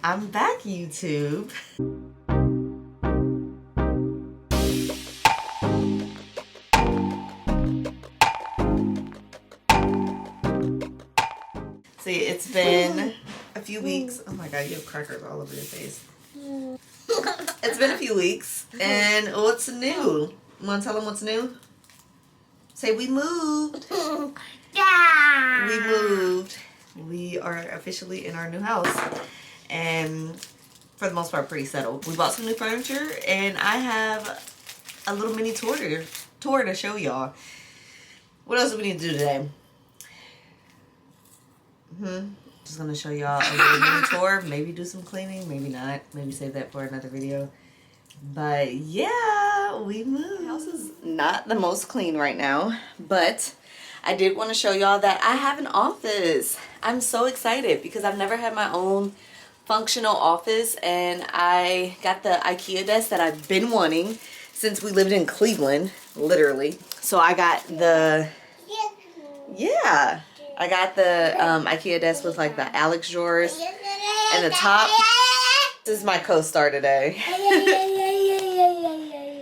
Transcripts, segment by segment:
I'm back, YouTube. See, it's been a few weeks. Oh my god, you have crackers all over your face. It's been a few weeks, and what's new? You want to tell them what's new? Say, we moved. Yeah. We moved. We are officially in our new house, and for the most part, pretty settled. We bought some new furniture, and I have a little mini tour to show y'all. What else do we need to do today? Just gonna show y'all a little mini tour. Maybe do some cleaning, maybe not. Maybe save that for another video. But yeah, we moved. The house is not the most clean right now, but I did want to show y'all that I have an office. I'm so excited because I've never had my own functional office, and I got the IKEA desk that I've been wanting since we lived in Cleveland, literally. So I got the, yeah, I got the IKEA desk with like the Alex drawers and the top. This is my co-star today.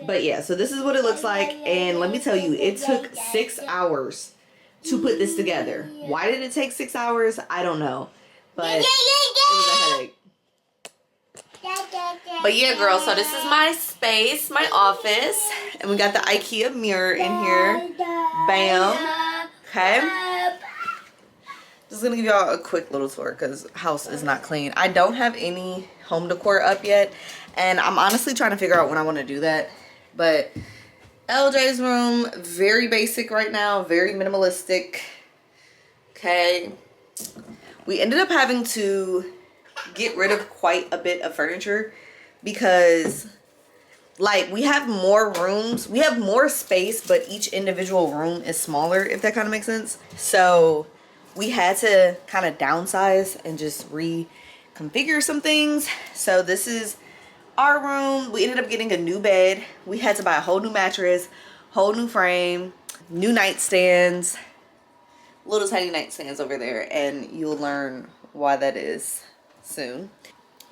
But yeah, so this is what it looks like, and let me tell you, it took 6 hours to put this together. Why did it take 6 hours? I don't know, but it was a headache. But yeah, girl, so this is my space, my office, and we got the IKEA mirror in here. Bam. Okay. Just gonna give y'all a quick little tour because house is not clean. I don't have any home decor up yet, and I'm honestly trying to figure out when I want to do that. But LJ's room, very basic right now, very minimalistic. Okay. We ended up having to get rid of quite a bit of furniture because like we have more rooms, we have more space, but each individual room is smaller, if that kind of makes sense. So we had to kind of downsize and just reconfigure some things. So this is our room. We ended up getting a new bed. We had to buy a whole new mattress, whole new frame, new nightstands, little tiny nightstands over there, and you'll learn why that is soon.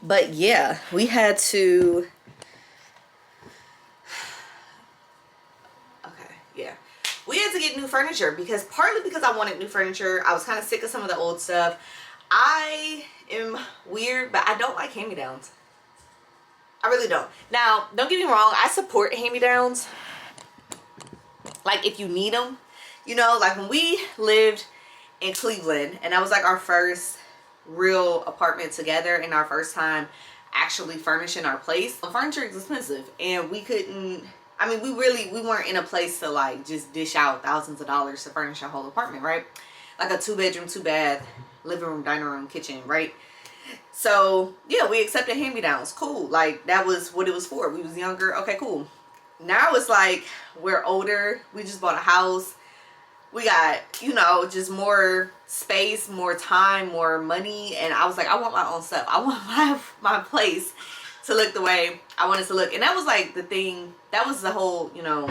But yeah, we had to, okay, yeah, we had to get new furniture because partly because I wanted new furniture. I was kind of sick of some of the old stuff. I am weird, but I don't like hand-me-downs. I really don't. Now, don't get me wrong, I support hand-me-downs. Like, if you need them, you know, like when we lived in Cleveland, and that was like our first real apartment together and our first time actually furnishing our place. Furniture is expensive, and we couldn't, I mean, we weren't in a place to like just dish out thousands of dollars to furnish our whole apartment, right? Like a 2-bedroom, 2-bath, living room, dining room, kitchen, right? So yeah, we accepted hand-me-downs. Cool. Like that was what it was for. We was younger. Okay, cool. Now it's like we're older. We just bought a house. We got, you know, just more space, more time, more money. And I was like, I want my own stuff. I want my place to look the way I want it to look. And that was like the thing. That was the whole, you know,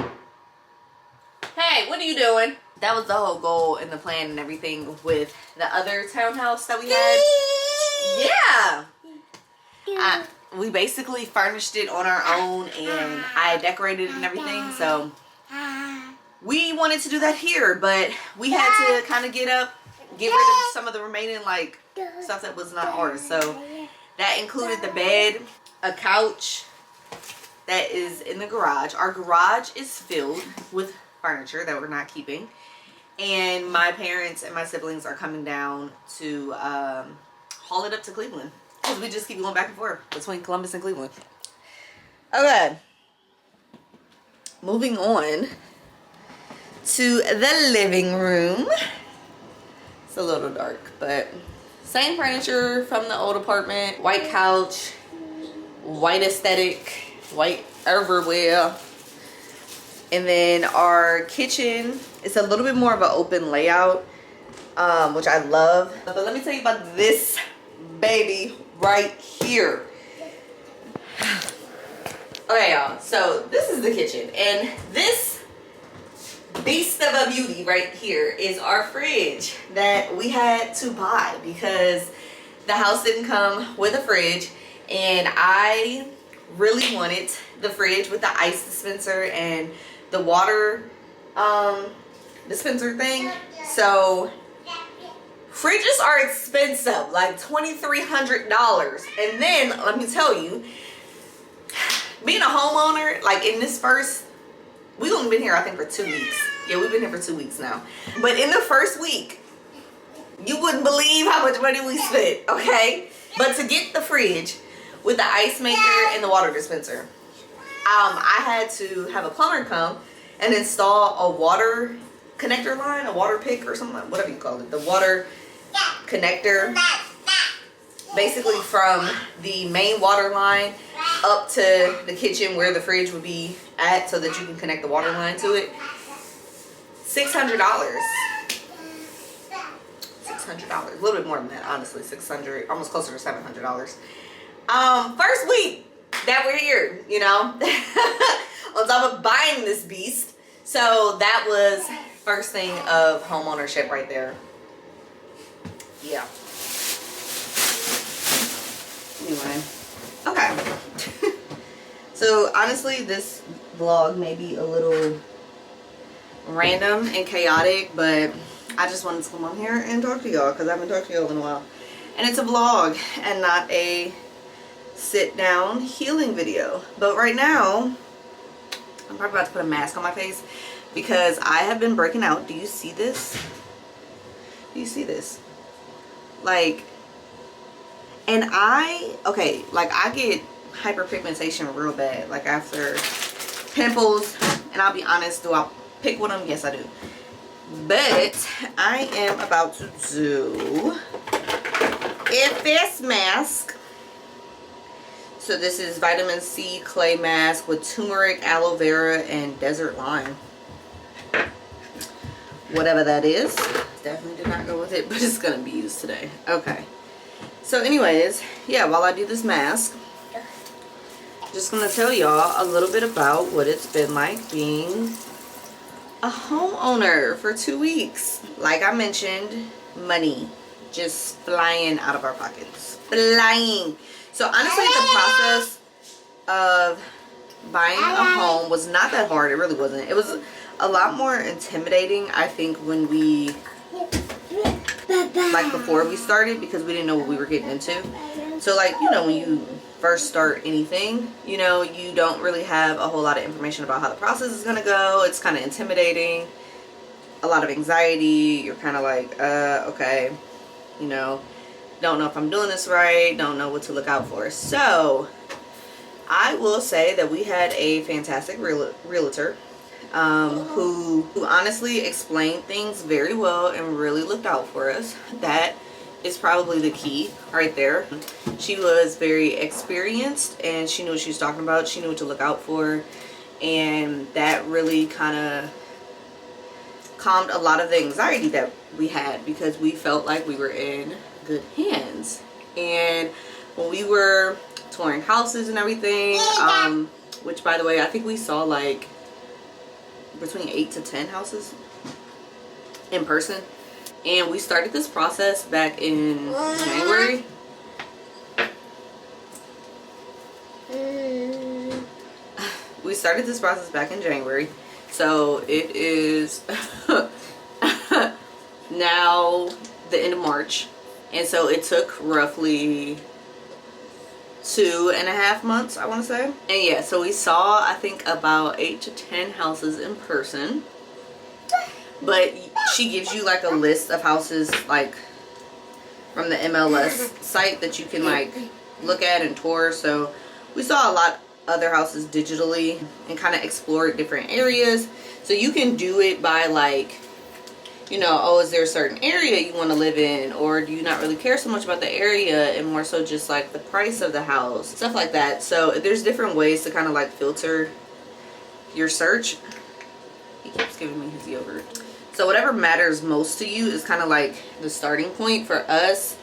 hey, what are you doing? That was the whole goal and the plan and everything with the other townhouse that we had. Yeah. We basically furnished it on our own, and I decorated it and everything. So we wanted to do that here, but we had to kind of get rid of some of the remaining like stuff that was not ours. So that included the bed, a couch that is in the garage. Our garage is filled with furniture that we're not keeping, and my parents and my siblings are coming down to haul it up to Cleveland because we just keep going back and forth between Columbus and Cleveland. Okay, moving on to the living room. It's a little dark, but same furniture from the old apartment. White couch, white aesthetic, white everywhere. And then our kitchen, it's a little bit more of an open layout, which I love. But let me tell you about this baby right here. Okay, y'all, so this is the kitchen, and this beast of a beauty right here is our fridge that we had to buy because the house didn't come with a fridge, and I really wanted the fridge with the ice dispenser and the water dispenser thing. So fridges are expensive, like $2,300. And then let me tell you, being a homeowner, like in this first, we've only been here I think for 2 weeks. Yeah, we've been here for 2 weeks now. But in the first week, you wouldn't believe how much money we spent, okay? But to get the fridge with the ice maker and the water dispenser, I had to have a plumber come and install a water connector line, a water pick or something, whatever you call it, the water connector, basically from the main water line up to the kitchen where the fridge would be at, so that you can connect the water line to it. $600. $600, a little bit more than that, honestly. 600, almost closer to $700. First week that we're here, you know, on top of buying this beast. So that was first thing of home ownership right there. Yeah. Anyway, okay. So honestly, this vlog may be a little random and chaotic, but I just wanted to come on here and talk to y'all because I haven't talked to y'all in a while. And it's a vlog and not a sit down healing video. But right now, I'm probably about to put a mask on my face because I have been breaking out. Do you see this? Do you see this? Like, and okay, like I get hyperpigmentation real bad, like after pimples, and I'll be honest, do I pick one of them? Yes, I do. But I am about to do a face mask. So this is vitamin C clay mask with turmeric, aloe vera, and desert lime. Whatever that is. Definitely did not go with it, but it's going to be used today. Okay. So anyways, yeah, while I do this mask, just going to tell y'all a little bit about what it's been like being a homeowner for 2 weeks. Like I mentioned, money just flying out of our pockets. Flying. So honestly, the process of buying a home was not that hard. It really wasn't. It was a lot more intimidating, I think, when we, like before we started, because we didn't know what we were getting into. So like, you know, when you first start anything, you know, you don't really have a whole lot of information about how the process is going to go. It's kind of intimidating, a lot of anxiety. You're kind of like, okay, you know, don't know if I'm doing this right, don't know what to look out for. So I will say that we had a fantastic realtor who honestly explained things very well and really looked out for us. That is probably the key right there. She was very experienced and she knew what she was talking about. She knew what to look out for, and that really kind of calmed a lot of the anxiety that we had, because we felt like we were in good hands. And when we were touring houses and everything, which by the way, I think we saw like between 8 to 10 houses in person, and we started this process back in January. We started this process back in January, so it is now the end of March, and so it took roughly 2.5 months, I want to say. And yeah, so we saw, I think, about 8 to 10 houses in person. But she gives you like a list of houses, like from the MLS site, that you can like look at and tour. So we saw a lot other houses digitally and kind of explored different areas. So you can do it by like, you know, oh, is there a certain area you want to live in, or do you not really care so much about the area and more so just like the price of the house, stuff like that. So there's different ways to kind of like filter your search. He keeps giving me his yogurt. So whatever matters most to you is kind of like the starting point. For us,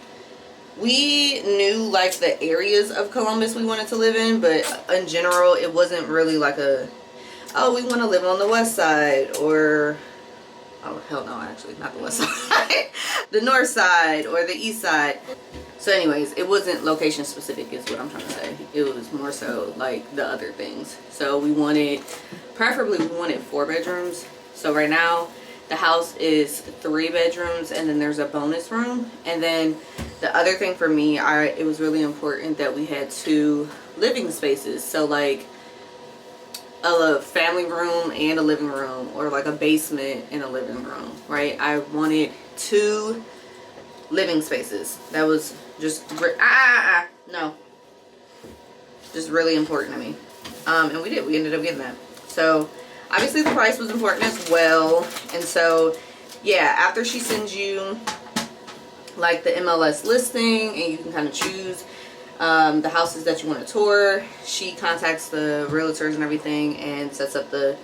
we knew like the areas of Columbus we wanted to live in, but in general it wasn't really like a, oh, we want to live on the west side, or Oh, hell no, actually, not the west side. The north side or the east side. So anyways, it wasn't location specific is what I'm trying to say. It was more so like the other things. So we wanted, preferably we wanted 4 bedrooms. So right now the house is 3 bedrooms and then there's a bonus room. And then the other thing for me, it was really important that we had 2 living spaces. So like a family room and a living room, or like a basement and a living room, right? I wanted 2 living spaces. That was just no, just really important to me. And we ended up getting that. So obviously the price was important as well. And so yeah, after she sends you like the MLS listing and you can kind of choose the houses that you want to tour, she contacts the realtors and everything and sets up the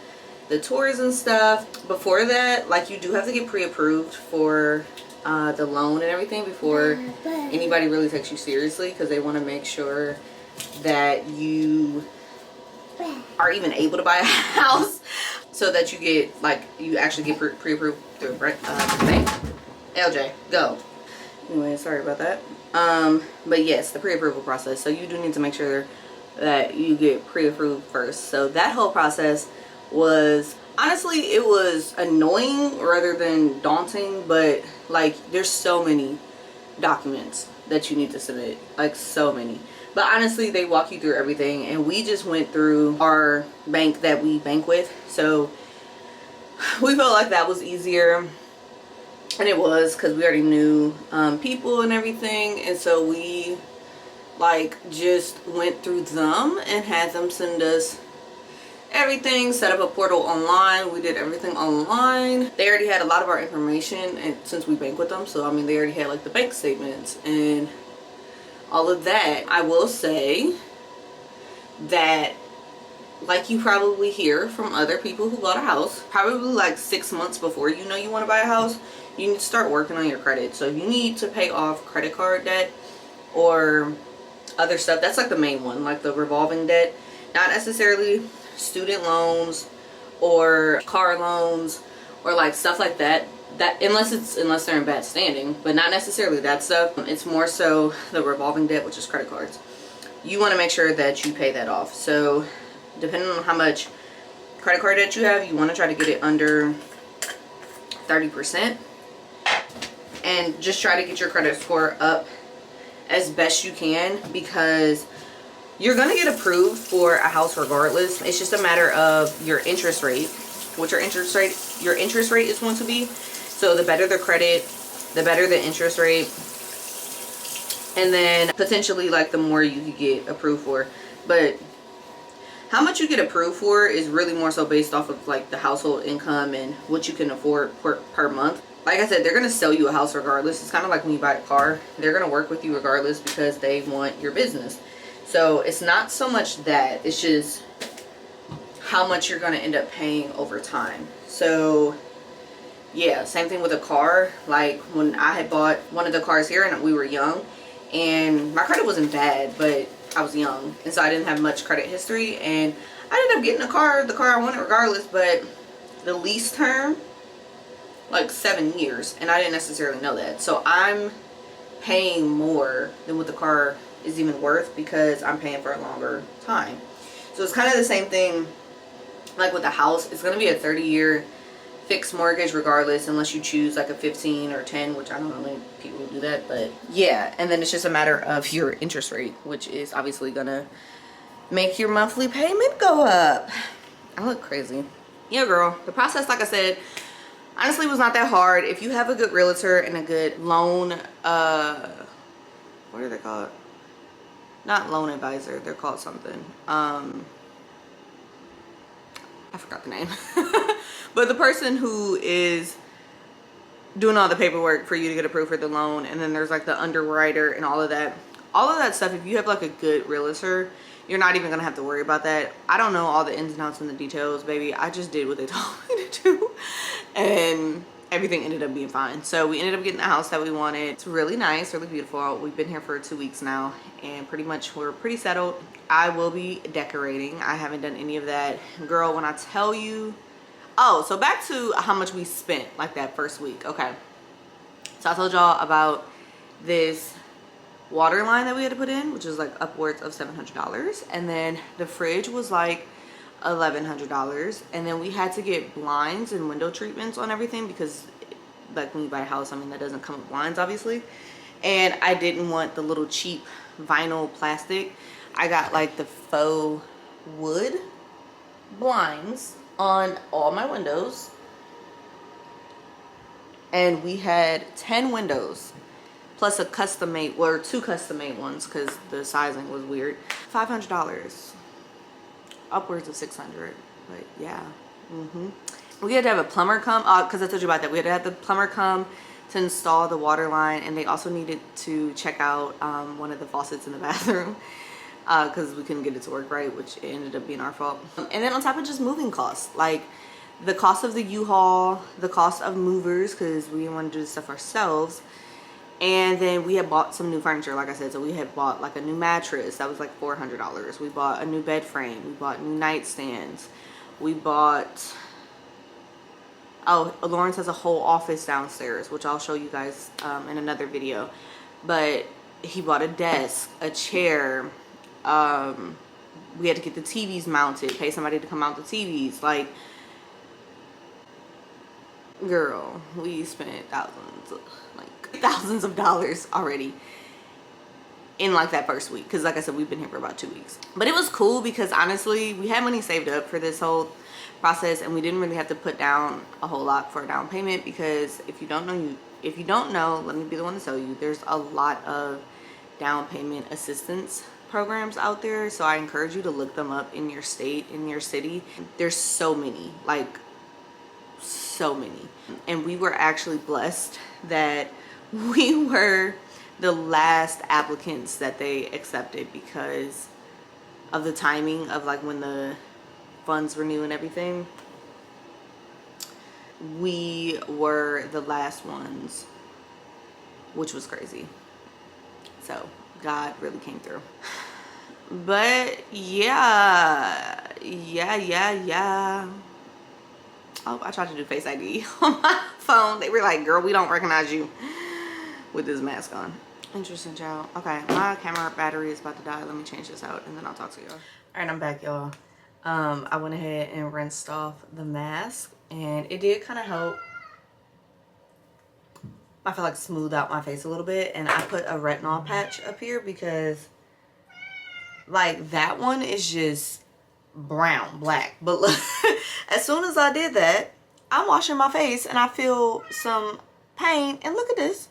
tours and stuff. Before that, like, you do have to get pre-approved for the loan and everything before anybody really takes you seriously, because they want to make sure that you are even able to buy a house, so that you get, like, you actually get pre-approved through the bank. LJ, go. Anyway, sorry about that. But yes, the pre-approval process. So you do need to make sure that you get pre-approved first. So that whole process was, honestly, it was annoying rather than daunting, but like, there's so many documents that you need to submit, like so many. But honestly, they walk you through everything, and we just went through our bank that we bank with. So we felt like that was easier. And it was, because we already knew people and everything, and so we like just went through them and had them send us everything, set up a portal online. We did everything online. They already had a lot of our information, and since we bank with them, so I mean, they already had like the bank statements and all of that. I will say that, like you probably hear from other people who bought a house, probably like 6 months before you know you want to buy a house, you need to start working on your credit. So if you need to pay off credit card debt or other stuff, that's like the main one, like the revolving debt. Not necessarily student loans or car loans or like stuff like that. That unless they're in bad standing, but not necessarily that stuff. It's more so the revolving debt, which is credit cards. You want to make sure that you pay that off. So depending on how much credit card debt you have, you want to try to get it under 30%. And just try to get your credit score up as best you can, because you're going to get approved for a house regardless. It's just a matter of your interest rate, what your interest rate is going to be. So the better the credit, the better the interest rate, and then potentially like the more you could get approved for. But how much you get approved for is really more so based off of like the household income and what you can afford per month. Like I said, they're going to sell you a house regardless. It's kind of like when you buy a car. They're going to work with you regardless because they want your business. So it's not so much that. It's just how much you're going to end up paying over time. So yeah, same thing with a car. Like when I had bought one of the cars here and we were young, and my credit wasn't bad, but I was young. And so I didn't have much credit history. And I ended up getting the car I wanted regardless, but the lease term, like 7 years, and I didn't necessarily know that. So I'm paying more than what the car is even worth because I'm paying for a longer time. So it's kind of the same thing like with the house. It's going to be a 30-year fixed mortgage regardless, unless you choose like a 15 or 10, which I don't know many people who do that. But yeah, and then it's just a matter of your interest rate, which is obviously going to make your monthly payment go up. I look crazy. Yeah, girl, the process, like I said, honestly was not that hard. If you have a good realtor and a good loan, what are they called? Not loan advisor, they're called something. I forgot the name. But the person who is doing all the paperwork for you to get approved for the loan, and then there's like the underwriter and all of that stuff. If you have like a good realtor, you're not even gonna have to worry about that. I don't know all the ins and outs and the details, baby. I just did what they told me to do, and everything ended up being fine. So we ended up getting the house that we wanted. It's really nice, really beautiful. We've been here for 2 weeks now, and pretty much we're pretty settled. I will be decorating. I haven't done any of that. Girl, when I tell you, Oh, so back to how much we spent like that first week. Okay. So I told y'all about this water line that we had to put in, which is like upwards of $700. And then the fridge was like $1,100. And then we had to get blinds and window treatments on everything because like when you buy a house, I mean, that doesn't come with blinds, obviously. And I didn't want the little cheap vinyl plastic. I got like the faux wood blinds on all my windows, and we had 10 windows plus a custom made, or 2 custom made ones because the sizing was weird. $500, upwards of 600. But yeah, we had to have a plumber come, because I told you about that. We had to have the plumber come to install the water line, and they also needed to check out one of the faucets in the bathroom because we couldn't get it to work right, which ended up being our fault. And then on top of just moving costs, like the cost of the U-Haul, the cost of movers, because we didn't want to do this stuff ourselves. And then we had bought some new furniture, like I said. So we had bought like a new mattress that was like $400. We bought a new bed frame. We bought new nightstands. We bought, oh, Lawrence has a whole office downstairs, which I'll show you guys in another video. But he bought a desk, a chair. We had to get the TVs mounted, pay somebody to come mount the TVs. Like, girl, we spent thousands of dollars already in like that first week, because like I said, we've been here for about 2 weeks. But it was cool because honestly, we had money saved up for this whole process, and we didn't really have to put down a whole lot for a down payment, because if you don't know, let me be the one to tell you, there's a lot of down payment assistance programs out there. So I encourage you to look them up in your state, in your city. There's so many, like so many. And we were actually blessed that we were the last applicants that they accepted because of the timing of like when the funds renew and everything. We were the last ones, which was crazy. So God really came through. But yeah. Oh, I tried to do Face ID on my phone. They were like, girl, we don't recognize you with this mask on. Interesting, child. Okay, my camera battery is about to die. Let me change this out and then I'll talk to y'all. All right, I'm back, y'all. I went ahead and rinsed off the mask, and it did kind of help. I feel like smooth out my face a little bit, and I put a retinol patch up here because like that one is just brown, black. But look, as soon as I did that, I'm washing my face and I feel some pain, and look at this.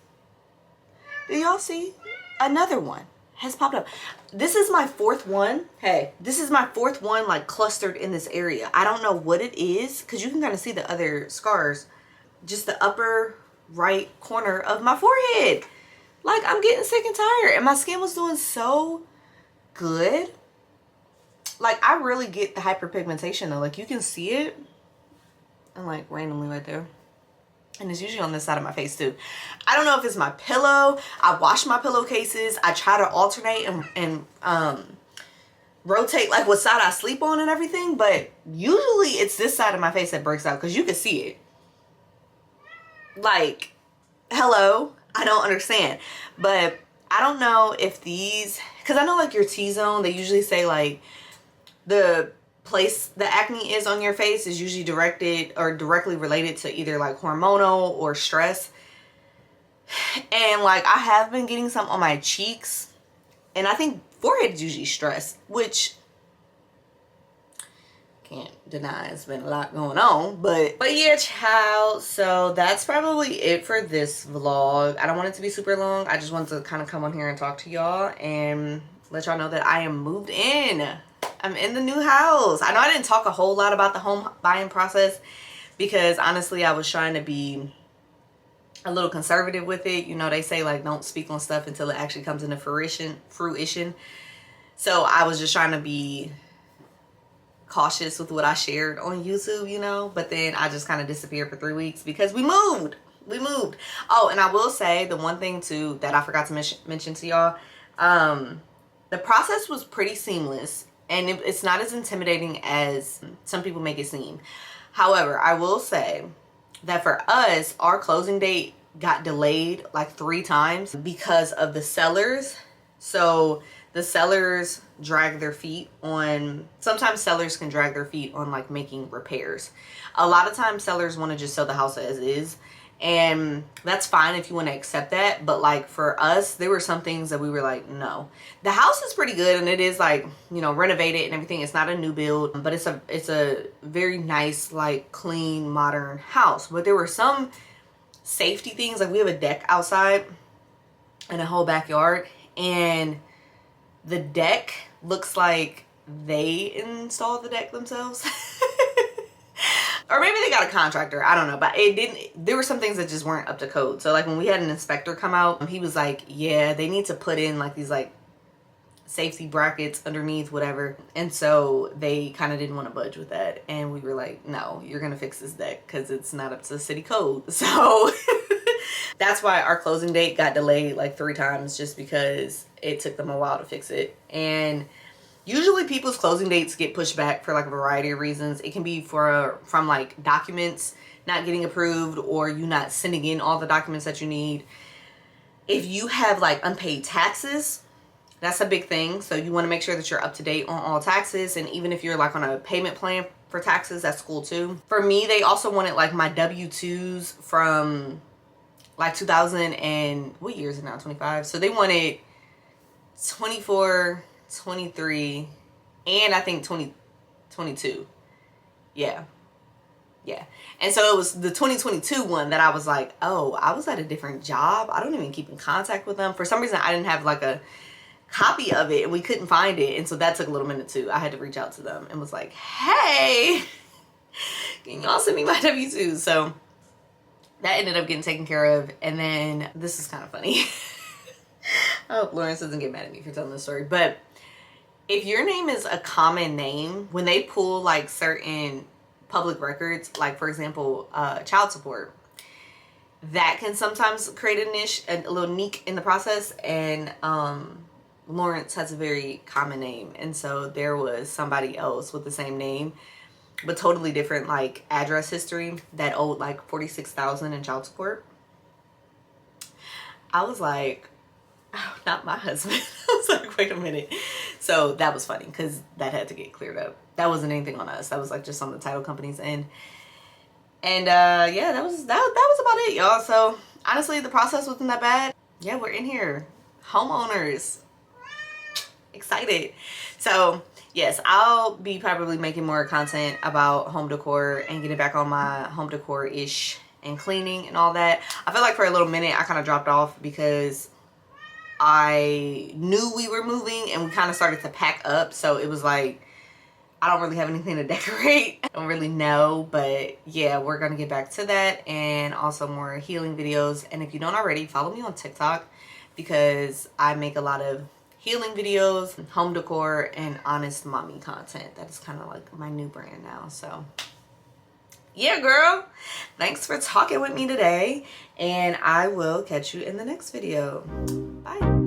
Do y'all see? Another one has popped up. This is my 4th one. Hey, this is my 4th one like clustered in this area. I don't know what it is, because you can kind of see the other scars. Just the upper right corner of my forehead. Like, I'm getting sick and tired, and my skin was doing so good. Like, I really get the hyperpigmentation though. Like, you can see it and like randomly right there. And it's usually on this side of my face too. I don't know if it's my pillow. I wash my pillowcases. I try to alternate and rotate like what side I sleep on and everything. But usually it's this side of my face that breaks out, because you can see it. Like, hello, I don't understand. But I don't know if these, because I know like your T-zone, they usually say like the place the acne is on your face is usually directed or directly related to either like hormonal or stress. And like I have been getting some on my cheeks, and I think forehead is usually stress, which can't deny it's been a lot going on. But yeah, child, so that's probably it for this vlog. I don't want it to be super long. I just wanted to kind of come on here and talk to y'all and let y'all know that I am moved in. I'm in the new house. I know I didn't talk a whole lot about the home buying process because honestly I was trying to be a little conservative with it. You know, they say like don't speak on stuff until it actually comes into fruition. So I was just trying to be cautious with what I shared on YouTube, you know, but then I just kind of disappeared for 3 weeks because we moved. Oh, and I will say the one thing too that I forgot to mention to y'all, the process was pretty seamless. And it's not as intimidating as some people make it seem. However, I will say that for us, our closing date got delayed like 3 times because of the sellers. So the sellers drag their feet on, sometimes sellers can drag their feet on like making repairs. A lot of times sellers want to just sell the house as is, and that's fine if you want to accept that. But like for us, there were some things that we were like, no. The house is pretty good, and it is like, you know, renovated and everything. It's not a new build, but it's a very nice, like clean, modern house. But there were some safety things. Like we have a deck outside and a whole backyard, and the deck looks like they installed the deck themselves. Or maybe they got a contractor, I don't know, but it didn't, there were some things that just weren't up to code. So like when we had an inspector come out, he was like, yeah, they need to put in like these like safety brackets underneath, whatever. And so they kind of didn't want to budge with that, and we were like, no, you're gonna fix this deck because it's not up to city code. So that's why our closing date got delayed like 3 times, just because it took them a while to fix it. And usually people's closing dates get pushed back for like a variety of reasons. It can be from like documents not getting approved, or you not sending in all the documents that you need. If you have like unpaid taxes, that's a big thing. So you want to make sure that you're up to date on all taxes. And even if you're like on a payment plan for taxes, that's cool too. For me, they also wanted like my W-2s from like 2000 and what year is it now? 25. So they wanted 24, 23, and I think 2022. Yeah. And so it was the 2022 one that I was like, oh, I was at a different job. I don't even keep in contact with them. For some reason, I didn't have like a copy of it, and we couldn't find it. And so that took a little minute too. I had to reach out to them and was like, hey, can y'all send me my W-2s? So that ended up getting taken care of. And then this is kind of funny. I hope Lawrence doesn't get mad at me for telling this story, but if your name is a common name, when they pull like certain public records, like for example, child support, that can sometimes create a niche, a little niche in the process. And Lawrence has a very common name, and so there was somebody else with the same name but totally different like address history that owed like $46,000 in child support. I was like, oh, not my husband. I was like, wait a minute. So that was funny because that had to get cleared up. That wasn't anything on us. That was like just on the title company's end. And yeah, that was about it, y'all. So honestly, the process wasn't that bad. Yeah, we're in here, homeowners, excited. So yes, I'll be probably making more content about home decor and getting back on my home decor ish and cleaning and all that. I feel like for a little minute I kind of dropped off because I knew we were moving and we kind of started to pack up. So it was like, I don't really have anything to decorate. I don't really know, but yeah, we're gonna get back to that, and also more healing videos. And if you don't already, follow me on TikTok because I make a lot of healing videos, home decor, and honest mommy content. That is kind of like my new brand now. So yeah, girl, thanks for talking with me today, and I will catch you in the next video. Bye.